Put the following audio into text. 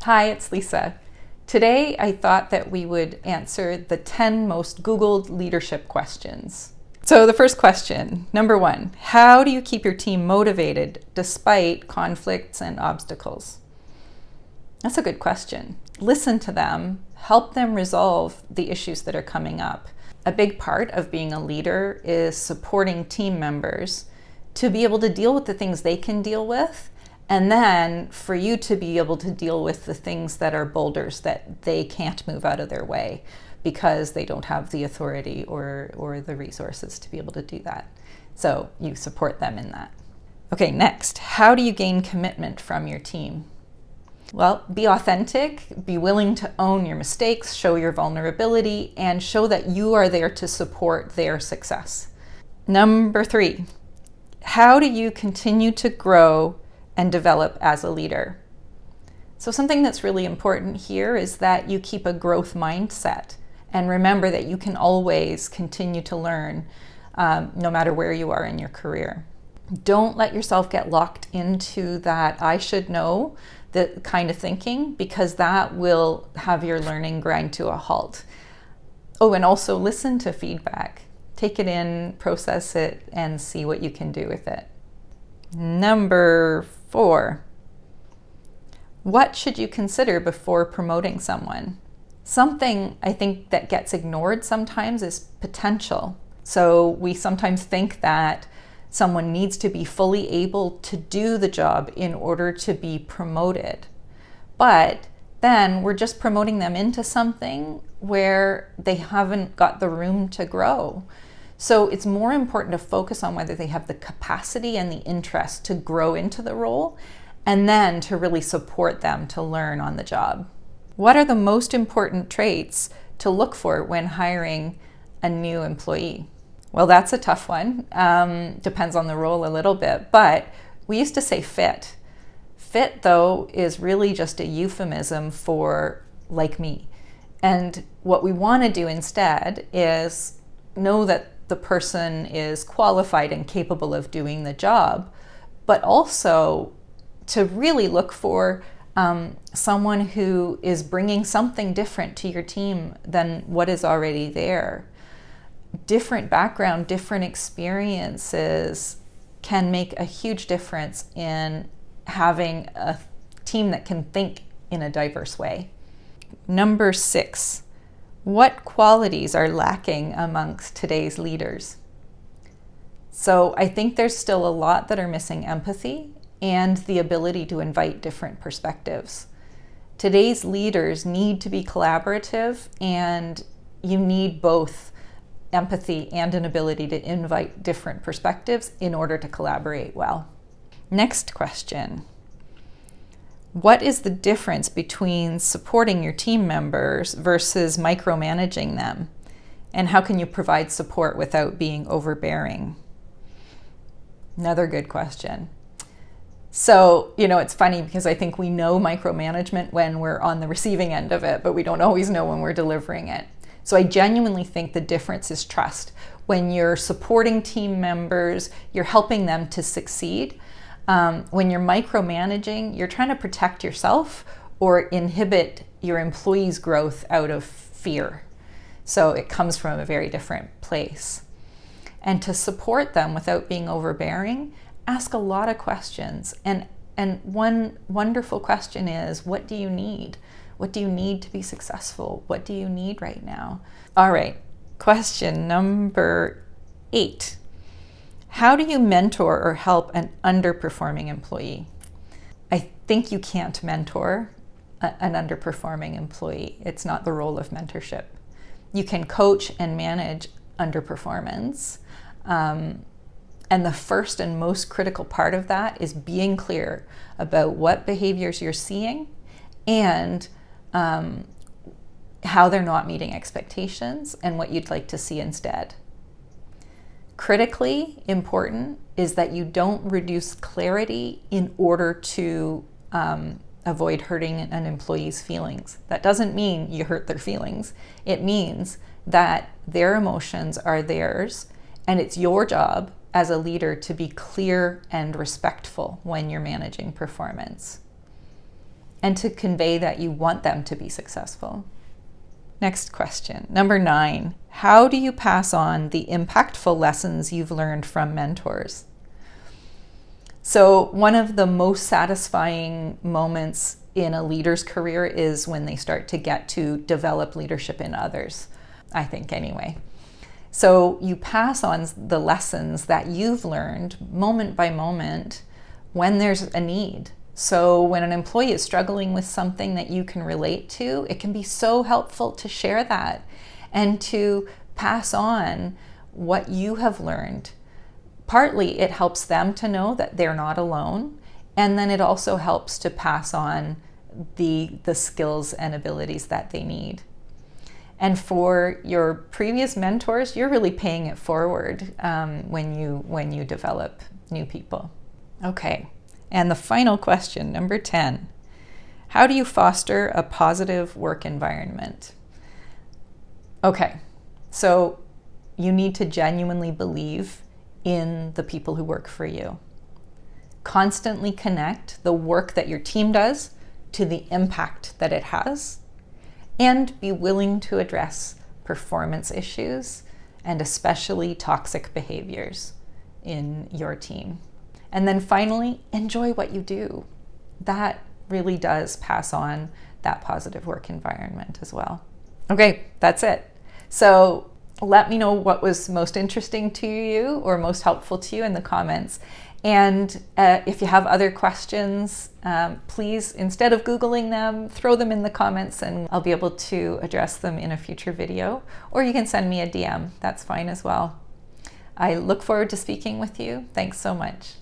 Hi, it's Lisa. Today I thought that we would answer the 10 most Googled leadership questions. So the first question, number 1, how do you keep your team motivated despite conflicts and obstacles? That's a good question. Listen to them, help them resolve the issues that are coming up. A big part of being a leader is supporting team members to be able to deal with the things they can deal with, and then for you to be able to deal with the things that are boulders that they can't move out of their way because they don't have the authority or the resources to be able to do that. So you support them in that. Okay, next, how do you gain commitment from your team? Well, be authentic, be willing to own your mistakes, show your vulnerability, and show that you are there to support their success. Number 3, how do you continue to grow and develop as a leader? So something that's really important here is that you keep a growth mindset and remember that you can always continue to learn no matter where you are in your career. Don't let yourself get locked into that I should know the kind of thinking, because that will have your learning grind to a halt. Oh, and also listen to feedback. Take it in, process it, and see what you can do with it. Number 4, what should you consider before promoting someone? Something I think that gets ignored sometimes is potential. So we sometimes think that someone needs to be fully able to do the job in order to be promoted. But then we're just promoting them into something where they haven't got the room to grow. So it's more important to focus on whether they have the capacity and the interest to grow into the role, and then to really support them to learn on the job. What are the most important traits to look for when hiring a new employee? Well, that's a tough one. Depends on the role a little bit, but we used to say fit. Fit, though, is really just a euphemism for like me. And what we want to do instead is know that the person is qualified and capable of doing the job, but also to really look for someone who is bringing something different to your team than what is already there. Different background, different experiences can make a huge difference in having a team that can think in a diverse way. Number 6, what qualities are lacking amongst today's leaders? So I think there's still a lot that are missing empathy and the ability to invite different perspectives. Today's leaders need to be collaborative, and you need both empathy and an ability to invite different perspectives in order to collaborate well. Next question. What is the difference between supporting your team members versus micromanaging them? And how can you provide support without being overbearing? Another good question. So, it's funny because I think we know micromanagement when we're on the receiving end of it, but we don't always know when we're delivering it. So I genuinely think the difference is trust. When you're supporting team members, you're helping them to succeed. When you're micromanaging, you're trying to protect yourself or inhibit your employees' growth out of fear. So it comes from a very different place. And to support them without being overbearing, ask a lot of questions. And one wonderful question is, what do you need? What do you need to be successful? What do you need right now? All right, question number 8. How do you mentor or help an underperforming employee? I think you can't mentor an underperforming employee. It's not the role of mentorship. You can coach and manage underperformance. And the first and most critical part of that is being clear about what behaviors you're seeing and how they're not meeting expectations and what you'd like to see instead. Critically important is that you don't reduce clarity in order to avoid hurting an employee's feelings. That doesn't mean you hurt their feelings. It means that their emotions are theirs, and it's your job as a leader to be clear and respectful when you're managing performance. and to convey that you want them to be successful. Next question, number 9. How do you pass on the impactful lessons you've learned from mentors? So one of the most satisfying moments in a leader's career is when they start to get to develop leadership in others, I think anyway. So you pass on the lessons that you've learned moment by moment when there's a need. So when an employee is struggling with something that you can relate to, it can be so helpful to share that and to pass on what you have learned. Partly it helps them to know that they're not alone, and then it also helps to pass on the skills and abilities that they need. And for your previous mentors, you're really paying it forward when you develop new people. Okay, and the final question, number 10. How do you foster a positive work environment? Okay, so you need to genuinely believe in the people who work for you. Constantly connect the work that your team does to the impact that it has, and be willing to address performance issues and especially toxic behaviors in your team. And then finally, enjoy what you do. That really does pass on that positive work environment as well. Okay, that's it. So let me know what was most interesting to you or most helpful to you in the comments. And if you have other questions, please, instead of Googling them, throw them in the comments and I'll be able to address them in a future video. Or you can send me a DM. That's fine as well. I look forward to speaking with you. Thanks so much.